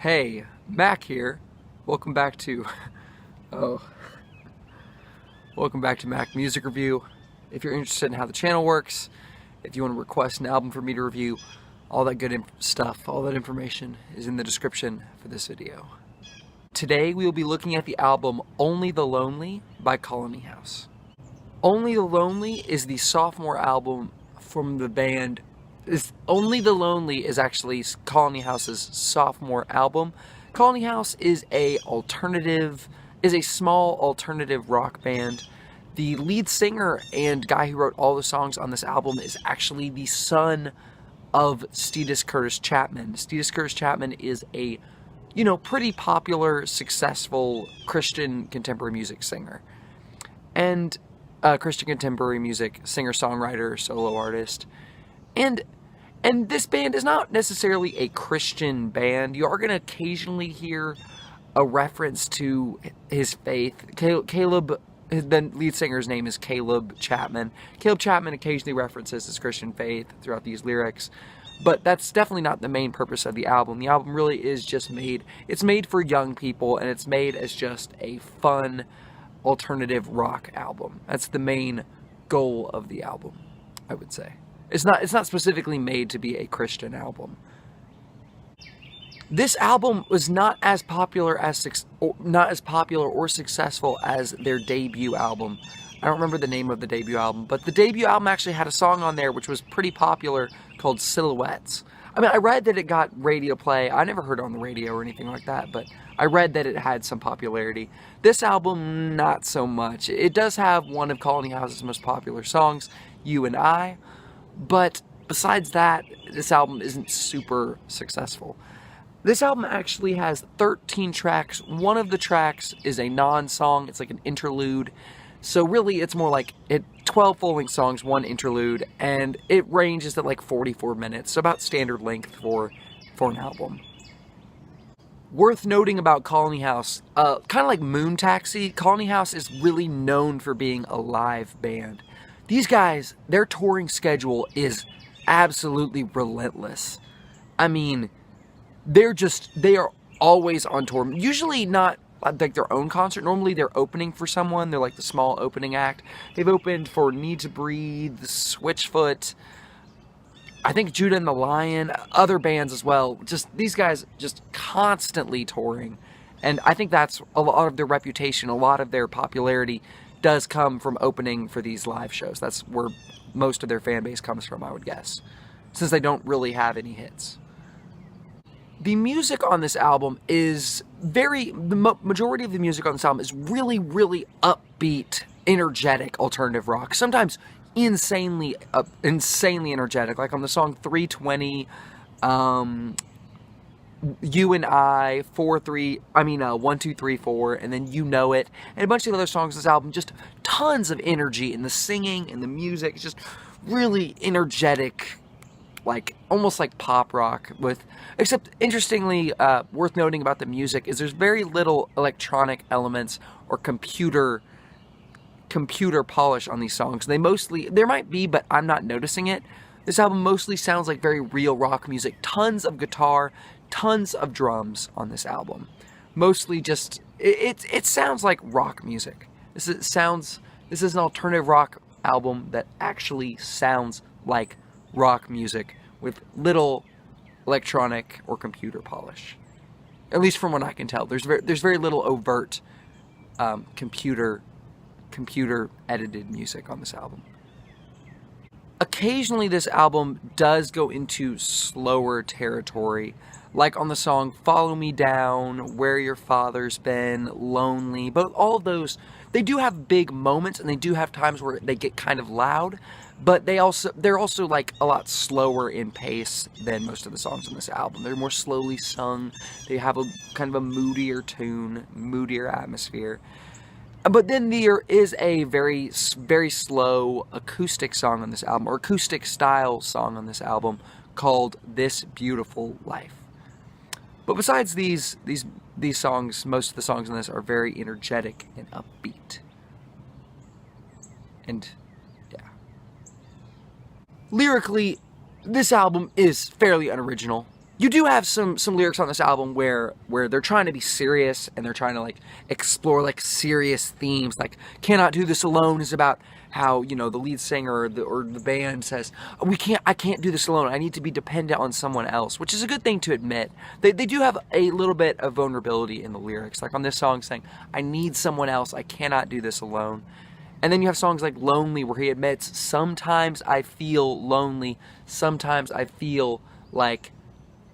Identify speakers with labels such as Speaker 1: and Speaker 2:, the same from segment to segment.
Speaker 1: Hey, Mac here. Welcome back to welcome back to Mac Music Review. If you're interested in how the channel works, if you want to request an album for me to review, all that good stuff, all that information is in the description for this video. Today we will be looking at the album Only the Lonely by Colony House. Only the Lonely is the sophomore album from the band. Only the Lonely is actually Colony House's sophomore album. Colony House is a small alternative rock band. The lead singer and guy who wrote all the songs on this album is actually the son of Stetis Curtis Chapman. Stetis Curtis Chapman is a, pretty popular, successful Christian contemporary music singer. And Christian contemporary music singer-songwriter, solo artist. And this band is not necessarily a Christian band. You are going to occasionally hear a reference to his faith. Caleb, the lead singer's name is Caleb Chapman. Caleb Chapman occasionally references his Christian faith throughout these lyrics. But that's definitely not the main purpose of the album. The album really is just it's made for young people, and it's made as just a fun alternative rock album. That's the main goal of the album, I would say. It's not specifically made to be a Christian album. This album was not as popular or successful as their debut album. I don't remember the name of the debut album, but the debut album actually had a song on there which was pretty popular called Silhouettes. I mean, I read that it got radio play. I never heard it on the radio or anything like that, but I read that it had some popularity. This album, not so much. It does have one of Colony House's most popular songs, You and I. But besides that, this album isn't super successful. This album actually has 13 tracks. One of the tracks is a non-song. It's like an interlude. So really, it's more like 12 full-length songs, one interlude, and it ranges at like 44 minutes, so about standard length for an album. Worth noting about Colony House, kind of like Moon Taxi, Colony House is really known for being a live band. These guys, their touring schedule is absolutely relentless. I mean, they are always on tour. Usually not like their own concert. Normally they're opening for someone. They're like the small opening act. They've opened for Need to Breathe, Switchfoot, I think Judah and the Lion, other bands as well. These guys just constantly touring. And I think that's a lot of their reputation, a lot of their popularity does come from opening for these live shows. That's where most of their fan base comes from, I would guess, since they don't really have any hits. The music on this album is majority of the music on this album is really, really upbeat, energetic alternative rock. Sometimes insanely energetic, like on the song 320, You and I, 1, 2, 3, 4, and then You Know It, and a bunch of other songs on this album. Just tons of energy in the singing and the music. It's just really energetic, like almost like pop rock. Except interestingly, worth noting about the music is there's very little electronic elements or computer polish on these songs. There might be, but I'm not noticing it. This album mostly sounds like very real rock music. Tons of guitar, tons of drums on this album. Mostly just, it sounds like rock music. This is an alternative rock album that actually sounds like rock music with little electronic or computer polish. At least from what I can tell. There's very little overt computer edited music on this album. Occasionally this album does go into slower territory, like on the song Follow Me Down, Where Your Father's Been, Lonely. But all of those, they do have big moments, and they do have times where they get kind of loud, but they're also like a lot slower in pace than most of the songs on this album. They're more slowly sung. They have a kind of a moodier tune, moodier atmosphere. But then there is a very, very slow acoustic song on this album, or acoustic style song on this album, called This Beautiful Life. But besides these songs, most of the songs on this are very energetic and upbeat. And yeah. Lyrically, this album is fairly unoriginal. You do have some lyrics on this album where they're trying to be serious and they're trying to like explore like serious themes. Like "Cannot Do This Alone" is about how, you know, the lead singer or the band says, I can't do this alone. I need to be dependent on someone else, which is a good thing to admit. They do have a little bit of vulnerability in the lyrics, like on this song saying, I need someone else. I cannot do this alone. And then you have songs like "Lonely" where he admits, sometimes I feel lonely. Sometimes I feel like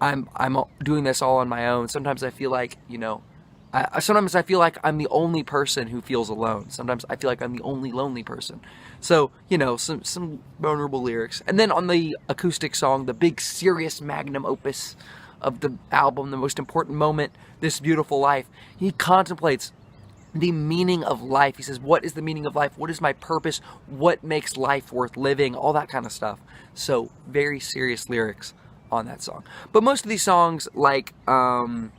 Speaker 1: I'm doing this all on my own. Sometimes I feel like, you know, sometimes I feel like I'm the only person who feels alone. Sometimes I feel like I'm the only lonely person. So, you know, some vulnerable lyrics. And then on the acoustic song, the big serious magnum opus of the album, the most important moment, "This Beautiful Life," he contemplates the meaning of life. He says, what is the meaning of life? What is my purpose? What makes life worth living? All that kind of stuff. So very serious lyrics on that song. But most of these songs, like "You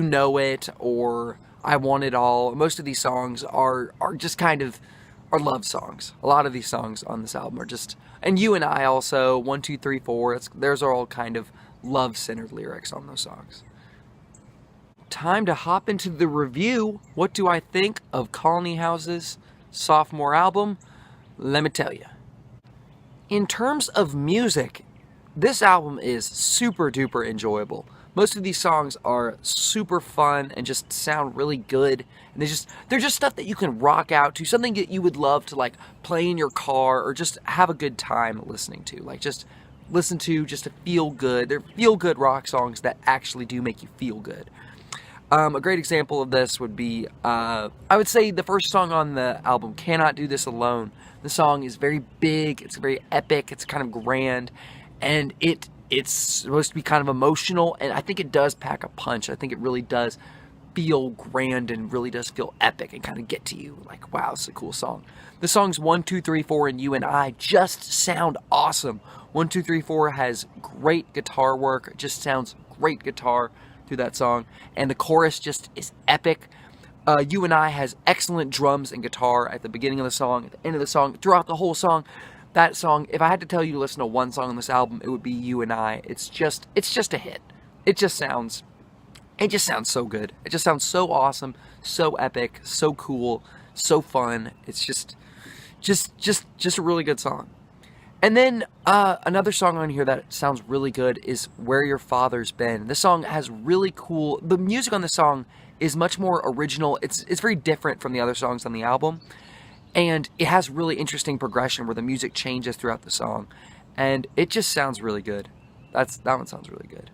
Speaker 1: Know It" or "I Want It All," most of these songs are just kind of are love songs. A lot of these songs on this album are just, and "You and I" also, 1, 2, 3, 4, there's are all kind of love-centered lyrics on those songs. Time to hop into the review. What do I think of Colony House's sophomore album? Let me tell you. In terms of music, this album is super duper enjoyable. Most of these songs are super fun and just sound really good. And they're just stuff that you can rock out to, something that you would love to like play in your car or just have a good time listening to. Like just listen to just to feel good. They're feel good rock songs that actually do make you feel good. A great example of this would be, I would say the first song on the album, "Cannot Do This Alone." The song is very big, it's very epic, it's kind of grand, and it's supposed to be kind of emotional, and I think it does pack a punch. I think it really does feel grand and really does feel epic and kind of get to you. Like, wow, it's a cool song. The songs 1, 2, 3, 4, and "You and I" just sound awesome. 1, 2, 3, 4 has great guitar work. It just sounds great guitar through that song, and the chorus just is epic. "You and I" has excellent drums and guitar at the beginning of the song, at the end of the song, throughout the whole song. That song, if I had to tell you to listen to one song on this album, it would be "You and I." It's just a hit. It just sounds so good. It just sounds so awesome, so epic, so cool, so fun. It's just a really good song. And then another song on here that sounds really good is "Where Your Father's Been." This song has really cool, the music on this song is much more original. It's very different from the other songs on the album. And it has really interesting progression where the music changes throughout the song. And it just sounds really good. That one sounds really good.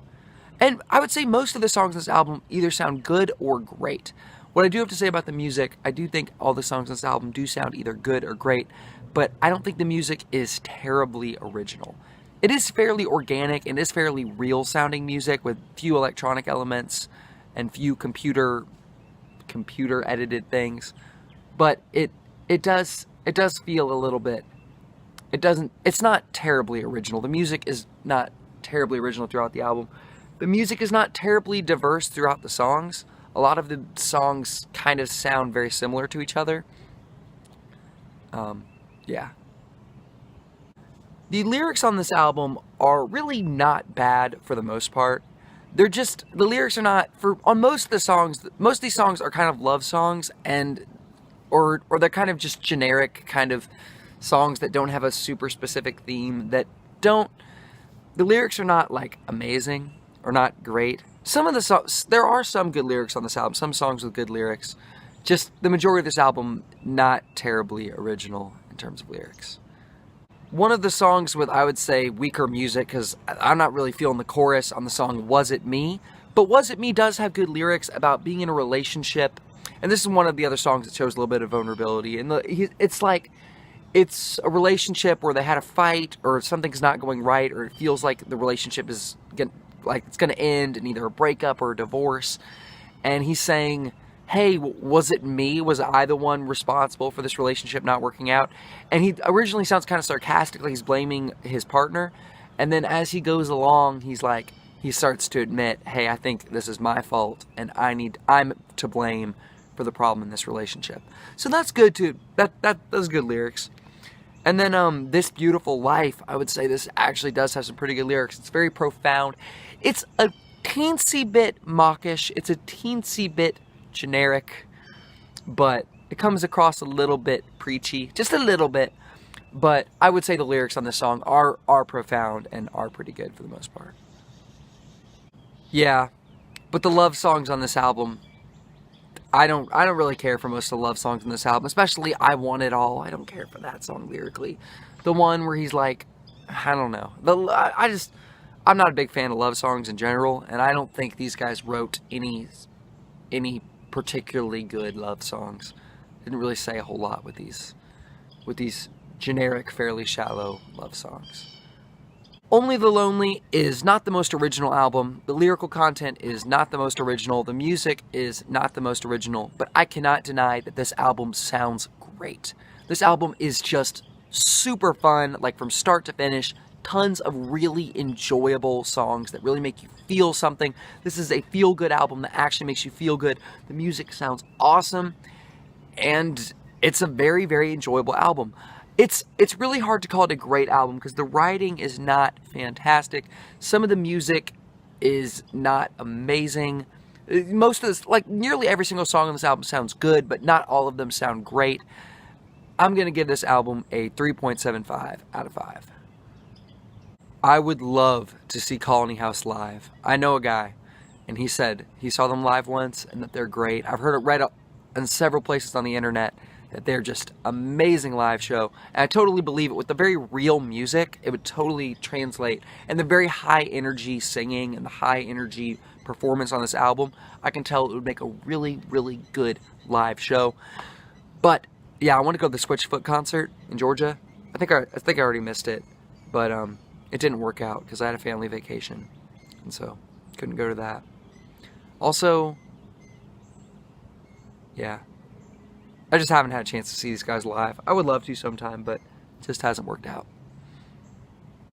Speaker 1: And I would say most of the songs on this album either sound good or great. What I do have to say about the music, I do think all the songs on this album do sound either good or great, but I don't think the music is terribly original. It is fairly organic and is fairly real sounding music with few electronic elements and few computer edited things. But it does feel a little bit, it's not terribly original. The music is not terribly original throughout the album. The music is not terribly diverse throughout the songs. A lot of the songs kind of sound very similar to each other. Yeah. The lyrics on this album are really not bad for the most part. They're just, the lyrics are not, on most of the songs, most of these songs are kind of love songs or they're kind of just generic kind of songs that don't have a super specific theme, the lyrics are not like amazing or not great. Some of the songs, there are some good lyrics on this album, some songs with good lyrics. Just the majority of this album, not terribly original in terms of lyrics. One of the songs with, I would say, weaker music, because I'm not really feeling the chorus on the song "Was It Me?" But "Was It Me" does have good lyrics about being in a relationship. And this is one of the other songs that shows a little bit of vulnerability. And it's like, it's a relationship where they had a fight or something's not going right, or it feels like the relationship is it's going to end in either a breakup or a divorce. And he's saying, hey, was it me? Was I the one responsible for this relationship not working out? And he originally sounds kind of sarcastic, like he's blaming his partner. And then as he goes along, he starts to admit, hey, I think this is my fault and I'm to blame for the problem in this relationship. So that's good too. Those good lyrics. And then This Beautiful Life, I would say this actually does have some pretty good lyrics. It's very profound. It's a teensy bit mawkish. It's a teensy bit generic. But it comes across a little bit preachy. Just a little bit. But I would say the lyrics on this song are profound and are pretty good for the most part. Yeah, but the love songs on this album, I don't really care for most of the love songs on this album, especially I Want It All. I don't care for that song lyrically. The one where he's like, I don't know. I'm not a big fan of love songs in general, and I don't think these guys wrote any particularly good love songs. Didn't really say a whole lot with these generic, fairly shallow love songs. Only the Lonely is not the most original album. The lyrical content is not the most original. The music is not the most original. But I cannot deny that this album sounds great. This album is just super fun, like from start to finish. Tons of really enjoyable songs that really make you feel something. This is a feel-good album that actually makes you feel good. The music sounds awesome. And it's a very, very enjoyable album. It's really hard to call it a great album because the writing is not fantastic. Some of the music is not amazing. Most of this, like nearly every single song on this album sounds good, but not all of them sound great. I'm going to give this album a 3.75 out of 5. I would love to see Colony House live. I know a guy, and he said he saw them live once and that they're great. I've heard it read in several places on the internet that they're just amazing live show. And I totally believe it. With the very real music, it would totally translate. And the very high energy singing and the high energy performance on this album, I can tell it would make a really, really good live show. But yeah, I want to go to the Switchfoot concert in Georgia. I think I already missed it, but it didn't work out because I had a family vacation, and so couldn't go to that. Also, yeah, I just haven't had a chance to see these guys live. I would love to sometime, but it just hasn't worked out.